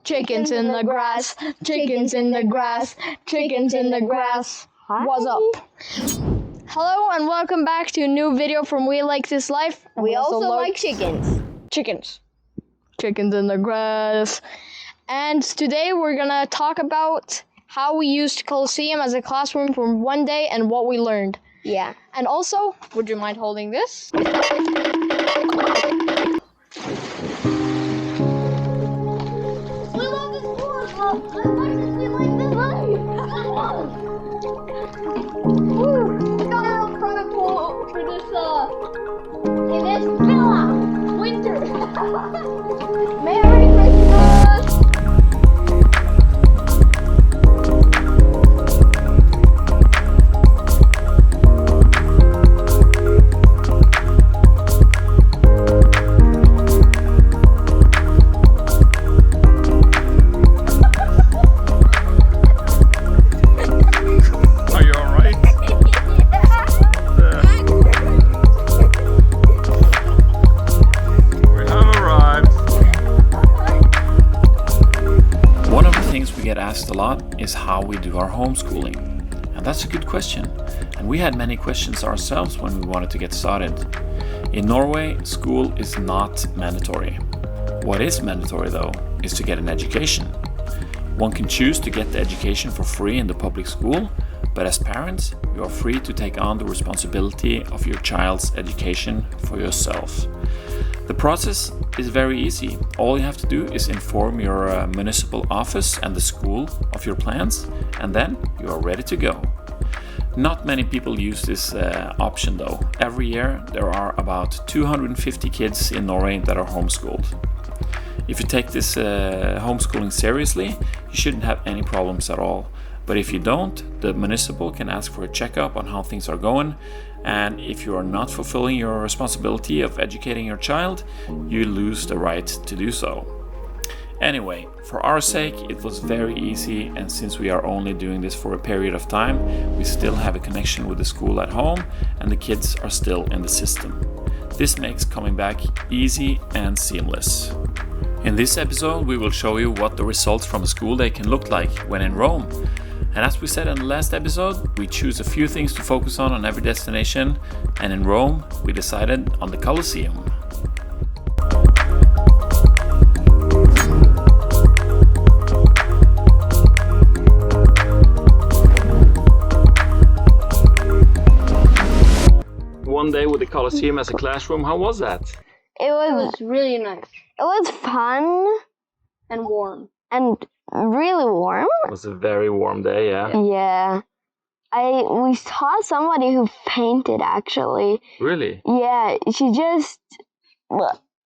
Chickens in the grass, chickens in the grass, chickens in the grass. What's up? Hello and welcome back to a new video from We Like This Life. We also like chickens. Chickens in the grass. And today we're gonna talk about how we used Colosseum as a classroom for one day and what we learned. Yeah. And also, would you mind holding this? Merry Christmas! Are you alright? We have arrived. One of the things we get asked a lot is how we do our homeschooling. And that's a good question. And we had many questions ourselves when we wanted to get started. In Norway, school is not mandatory. What is mandatory though is to get an education. One can choose to get the education for free in the public school, but as parents, you are free to take on the responsibility of your child's education for yourself. The process is very easy. All you have to do is inform your municipal office and the school of your plans, and then you are ready to go. Not many people use this option though. Every year there are about 250 kids in Norway that are homeschooled. If you take this homeschooling seriously, you shouldn't have any problems at all. But if you don't, the municipal can ask for a checkup on how things are going, and if you are not fulfilling your responsibility of educating your child, you lose the right to do so. Anyway, for our sake, it was very easy, and since we are only doing this for a period of time, we still have a connection with the school at home, and the kids are still in the system. This makes coming back easy and seamless. In this episode, we will show you what the results from a school day can look like when in Rome. And as we said in the last episode, we choose a few things to focus on every destination, and in Rome, we decided on the Colosseum. One day with the Colosseum as a classroom, how was that? It was really nice it was fun and warm. and really warm. It was a very warm day, yeah. Yeah. We saw somebody who fainted actually. Really? Yeah, she just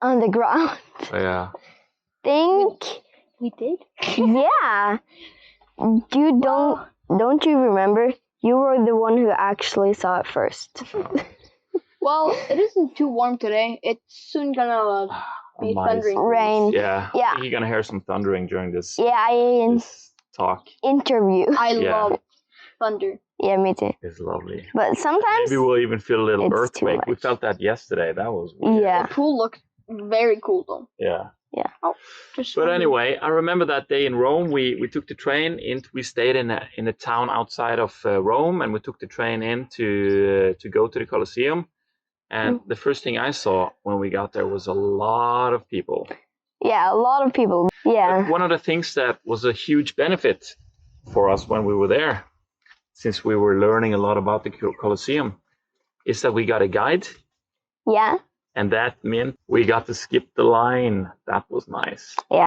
on the ground. Oh, yeah. Think We did? yeah. Don't you remember? You were the one who actually saw it first. Well, it isn't too warm today. It's soon gonna be thundering. Rain. Yeah. Yeah. You're gonna hear some thundering during this, Yeah, this talk. interview. I Yeah. love thunder. Yeah, me too. It's lovely. But sometimes Maybe we'll even feel a little it's too earthquake. We much. felt that yesterday. That was weird. yeah. The pool looked very cool though. Yeah. Just But anyway, I remember that day in Rome. We took the train in. We stayed in a town outside of Rome, and we took the train in to go to the Colosseum. And the first thing I saw when we got there was a lot of people. Yeah, a lot of people. Yeah. But one of the things that was a huge benefit for us when we were there, since we were learning a lot about the Colosseum, is that we got a guide, Yeah. and that meant we got to skip the line. That was nice. Yeah.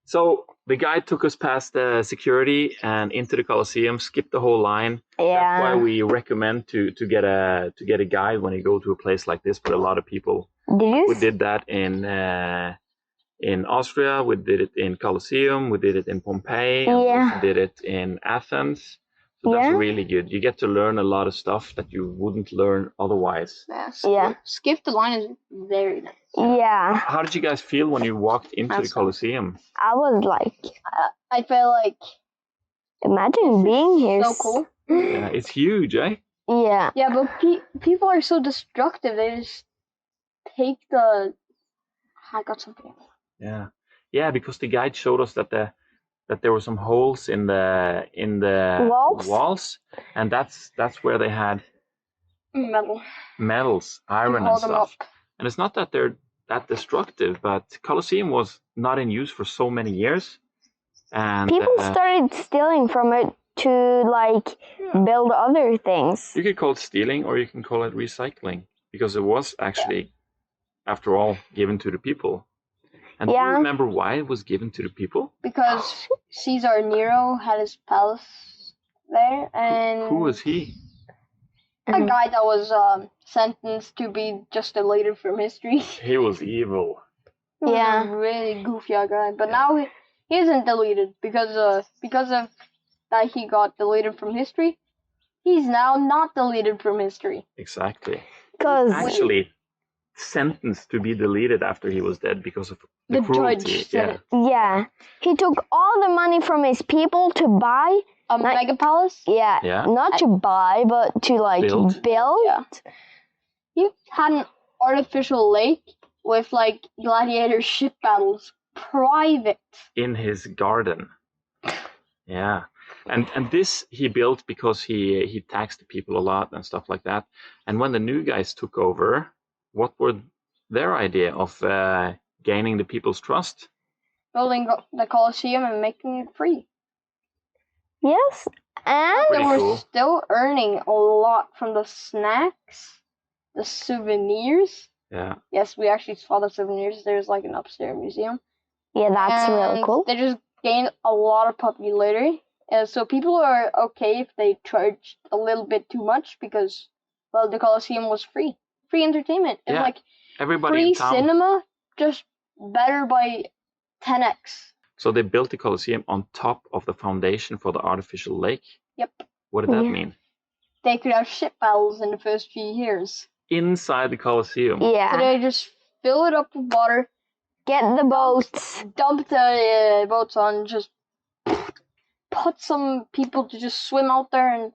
So the guide took us past the security and into the Colosseum, skipped the whole line. That's why Yeah. we recommend to get a guide when you go to a place like this with a lot of people. Did you? We did that in Austria. We did it in Colosseum. We did it in Pompeii. And we Yeah. also did it in Athens. So that's Yeah. really good. You get to learn a lot of stuff that you wouldn't learn otherwise. Yeah. Skip the line is very nice. Yeah. How did you guys feel when you walked into the Awesome. Colosseum? I was like, I felt like imagine being here. so cool. Yeah, it's huge, eh? Yeah. Yeah, but people are so destructive. They just take the. I got something. Yeah. Yeah, because the guide showed us that there were some holes in the walls, and that's where they had metals, iron and stuff. And it's not that they're that destructive, but Colosseum was not in use for so many years, and people started stealing from it to like build other things. You could call it stealing, or you can call it recycling, because it was actually, after all, given to the people. And do you remember why it was given to the people? Because Caesar Nero had his palace there, and who was he? A guy that was sentenced to be just deleted from history. He was evil. He was a really goofy guy, but now he isn't deleted because of that he got deleted from history. He's now not deleted from history. Exactly. Because actually sentenced to be deleted after he was dead because of the cruelty. Yeah. He took all the money from his people to buy a mega palace. Yeah. Not to buy, but to like build. Yeah. He had an artificial lake with like gladiator ship battles, private, in his garden. Yeah. And this he built because he taxed the people a lot and stuff like that. And when the new guys took over, what were their idea of gaining the people's trust? Building the Colosseum and making it free. Yes, and they were still earning a lot from the snacks, the souvenirs. Yeah. Yes, we actually saw the souvenirs. There's like an upstairs museum. Yeah, that's really cool. They just gained a lot of popularity. So people are okay if they charged a little bit too much because, well, the Colosseum was free. Free entertainment. It's like everybody free in town. Cinema, just better by 10x. So they built the Colosseum on top of the foundation for the artificial lake? Yep. What did that mean? They could have ship battles in the first few years. Inside the Colosseum? Yeah. So they just fill it up with water. Get the boats. Dump the boats on, just put some people to just swim out there and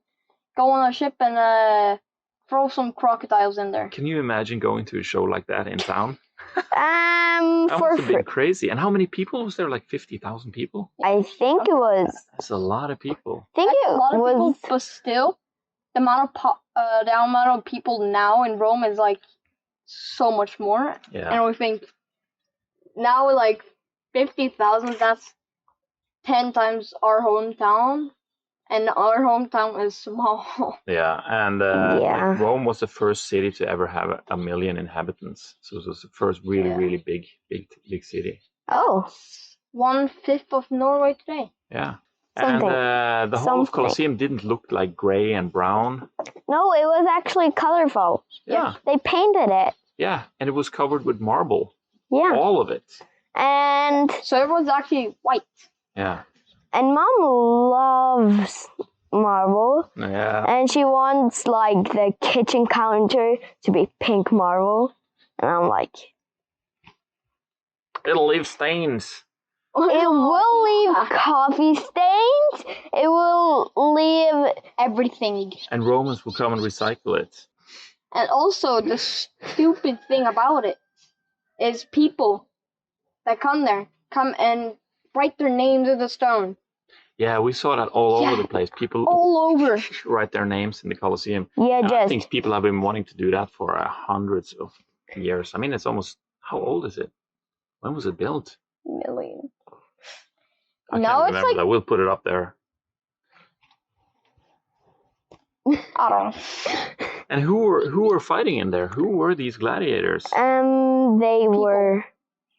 go on a ship and throw some crocodiles in there. Can you imagine going to a show like that in town? That must have been crazy. And how many people was there? Like 50,000 people? I think it was. That's a lot of people. I think it a lot of was. People, but still, the amount of people now in Rome is like so much more. Yeah. And we think now like 50,000. That's 10 times our hometown. And our hometown is small. Yeah, and like Rome was the first city to ever have 1 million inhabitants. So it was the first really big city. Oh. 1/5 of Norway today. Yeah. And the whole of Colosseum didn't look like gray and brown. No, it was actually colorful. Yeah. They painted it. Yeah, and it was covered with marble. Yeah. All of it. And so it was actually white. Yeah. And Mom loves marble. Yeah. And she wants like the kitchen counter to be pink marble. And I'm like, it'll leave stains. It will leave coffee stains. It will leave everything. And Romans will come and recycle it. And also the stupid thing about it is people that come and write their names in the stone. Yeah, we saw that all over the place. People all over write their names in the Colosseum. Yeah, I think people have been wanting to do that for hundreds of years. I mean, it's almost, how old is it? When was it built? Million. I can't remember that. We'll put it up there. I don't know. And who were fighting in there? Who were these gladiators? They were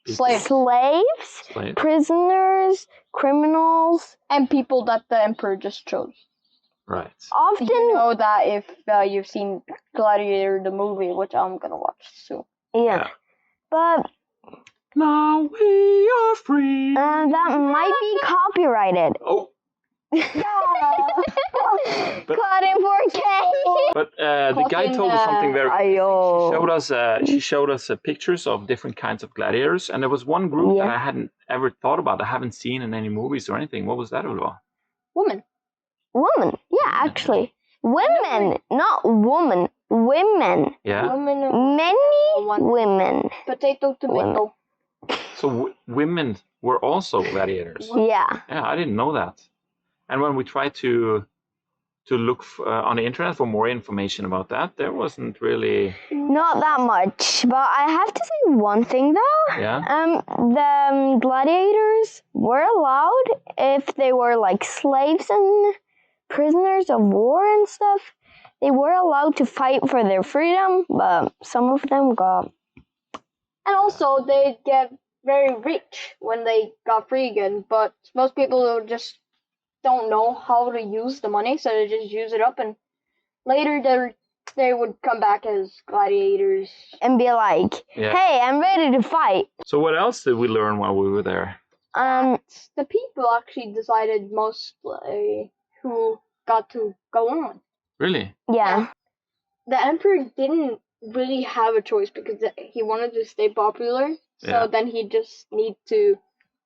slaves, prisoners, criminals, and people that the emperor just chose. Right. Often, you know that if you've seen Gladiator the movie, which I'm gonna watch soon. Yeah. But now we are free. That might be copyrighted. Oh. Caught in 4K. But the guy told us something very. She showed us pictures of different kinds of gladiators, and there was one group that I hadn't ever thought about. I haven't seen in any movies or anything. What was that, Ylva? Women. Yeah, actually, women, not woman. Women. Yeah. Many women. Potato, tomato. So women were also gladiators. Yeah. Yeah, I didn't know that. And when we tried to look on the internet for more information about that, there wasn't really. Not that much, but I have to say one thing though. Yeah. The gladiators were allowed if they were like slaves and prisoners of war and stuff. They were allowed to fight for their freedom, but some of them got. And also, they get very rich when they got free again. But most people just don't know how to use the money, so they just use it up, and later they would come back as gladiators And be like, hey, I'm ready to fight. So what else did we learn while we were there? The people actually decided mostly who got to go on. Really? Yeah. The emperor didn't really have a choice because he wanted to stay popular, so then he just need to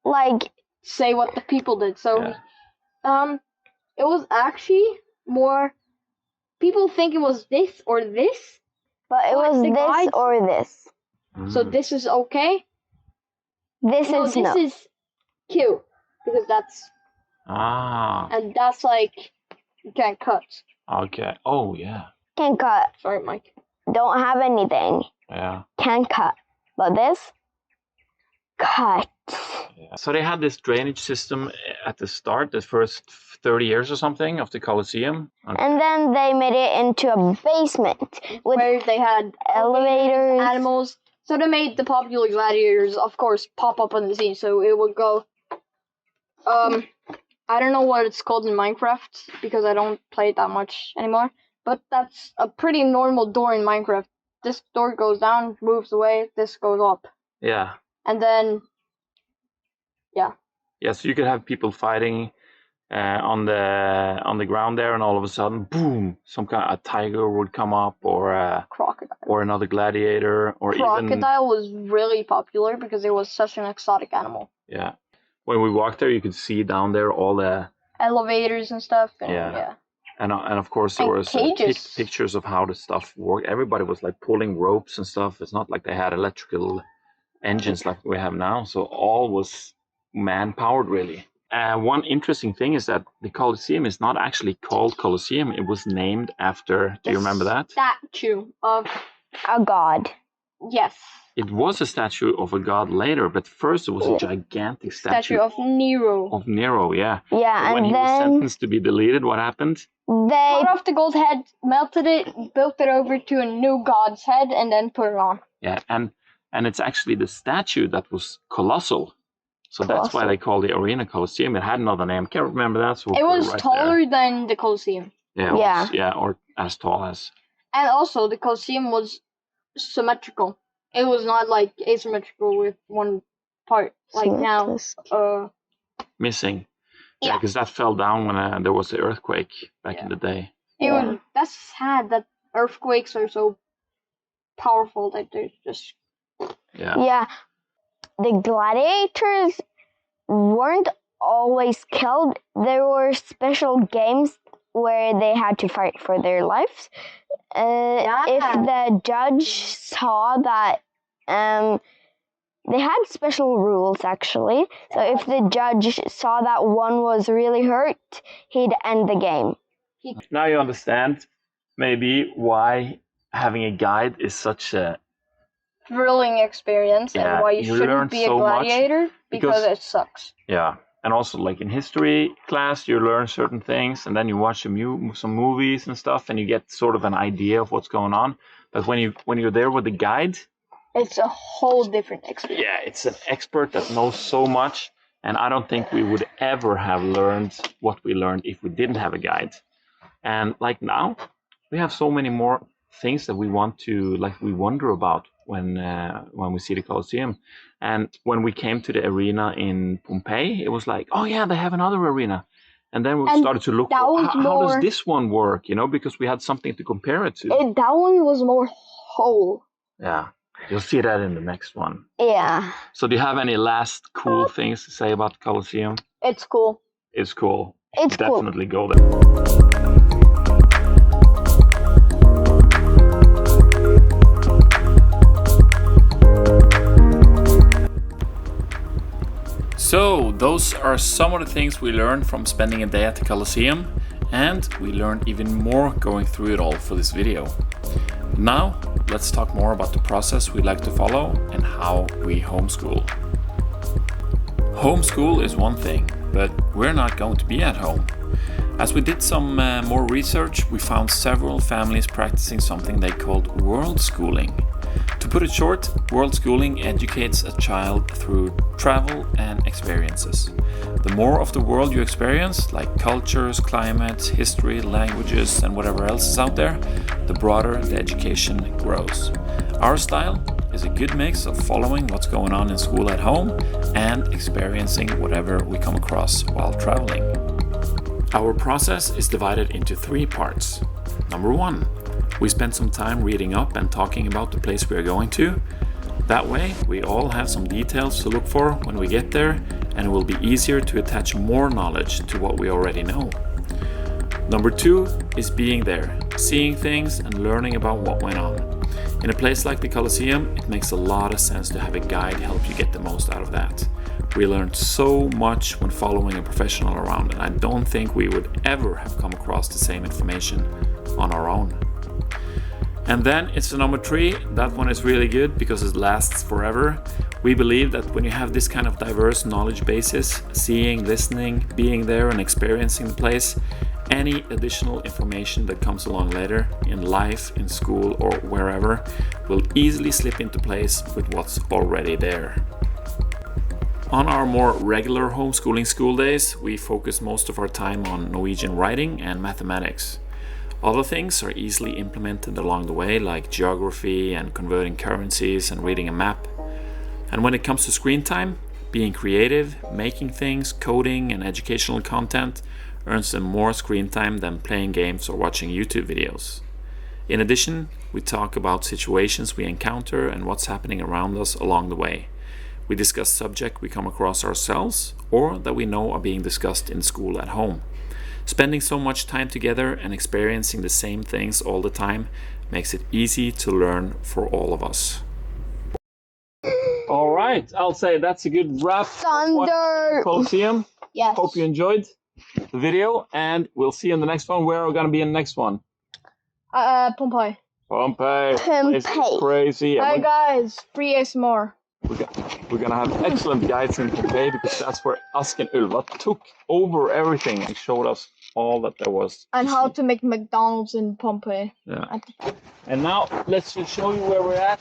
like say what the people did. So it was actually more people think it was this or this, but it was this guides, or this. So this is okay. This is Q because that's and that's like you can't cut. Okay. Oh yeah. Can cut. Sorry, Mike. Don't have anything. Yeah. Can cut. But this cut. Yeah. So they had this drainage system at the start, the first 30 years or something of the Colosseum. Okay. And then they made it into a basement where they had elevators, animals. So they made the popular gladiators, of course, pop up on the scene. So it would go. I don't know what it's called in Minecraft because I don't play it that much anymore. But that's a pretty normal door in Minecraft. This door goes down, moves away. This goes up. Yeah. And then. Yeah, so you could have people fighting on the ground there, and all of a sudden, boom! Some kind of a tiger would come up, or a crocodile, or another gladiator, or crocodile was really popular because it was such an exotic animal. Yeah, when we walked there, you could see down there all the elevators and stuff. And, and of course there was pictures of how the stuff worked. Everybody was like pulling ropes and stuff. It's not like they had electrical engines like we have now, so all was man-powered really. One interesting thing is that the Colosseum is not actually called Colosseum. It was named after, do you remember that? Statue of a god. Yes. It was a statue of a god later, but first it was a gigantic statue of Nero. Of Nero, yeah. Yeah, so when he was sentenced to be deleted, what happened? They cut off the gold head, melted it, built it over to a new god's head, and then put it on. Yeah, and it's actually the statue that was colossal. So that's why they call the arena Colosseum. It had another name. Can't remember that. So it was taller than the Colosseum. Yeah, or as tall as. And also, the Colosseum was symmetrical. It was not like asymmetrical with one part like now. Missing. Yeah, because that fell down when there was the earthquake back in the day. That's sad that earthquakes are so powerful that they're just. Yeah. The gladiators weren't always killed. There were special games where they had to fight for their lives. If the judge saw that, they had special rules actually. So if the judge saw that one was really hurt, he'd end the game. Now you understand maybe why having a guide is such a thrilling experience and why you shouldn't be a gladiator because it sucks. Yeah, and also like in history class you learn certain things and then you watch some movies and stuff and you get sort of an idea of what's going on. But when you're there with the guide, it's a whole different experience. Yeah, it's an expert that knows so much, and I don't think we would ever have learned what we learned if we didn't have a guide. And like now, we have so many more things that we wonder about when we see the Colosseum. And when we came to the arena in Pompeii, it was like, oh yeah, they have another arena. And then we started to look, how does this one work? Because we had something to compare it to. That one was more whole. Yeah, you'll see that in the next one. Yeah. So do you have any last cool things to say about the Colosseum? It's cool. It's cool. It's Definitely go there. So, those are some of the things we learned from spending a day at the Colosseum, and we learned even more going through it all for this video. Now, let's talk more about the process we like to follow and how we homeschool. Homeschool is one thing, but we're not going to be at home. As we did some more research, we found several families practicing something they called worldschooling. To put it short, worldschooling educates a child through travel and experiences. The more of the world you experience, like cultures, climate, history, languages, and whatever else is out there, the broader the education grows. Our style is a good mix of following what's going on in school at home and experiencing whatever we come across while traveling. Our process is divided into 3 parts. Number 1, we spend some time reading up and talking about the place we are going to. That way, we all have some details to look for when we get there, and it will be easier to attach more knowledge to what we already know. Number 2 is being there, seeing things and learning about what went on. In a place like the Colosseum, it makes a lot of sense to have a guide help you get the most out of that. We learned so much when following a professional around, and I don't think we would ever have come across the same information on our own. And then it's the number 3. That one is really good because it lasts forever. We believe that when you have this kind of diverse knowledge basis, seeing, listening, being there and experiencing the place, any additional information that comes along later in life, in school or wherever will easily slip into place with what's already there. On our more regular homeschooling school days, we focus most of our time on Norwegian writing and mathematics. Other things are easily implemented along the way, like geography and converting currencies and reading a map. And when it comes to screen time, being creative, making things, coding and educational content earns them more screen time than playing games or watching YouTube videos. In addition, we talk about situations we encounter and what's happening around us along the way. We discuss subjects we come across ourselves or that we know are being discussed in school at home. Spending so much time together and experiencing the same things all the time makes it easy to learn for all of us. All right, I'll say that's a good wrap. Thunder! Colosseum. Yes. Hope you enjoyed the video, and we'll see you in the next one. Where are we going to be in the next one? Pompeii. Pompeii. Place is crazy. Hi guys, free ASMR. We're gonna have excellent guides in Pompeii because that's where Ask and Ylva took over everything and showed us all that there was. And how to make McDonald's in Pompeii. Yeah. And now let's just show you where we're at.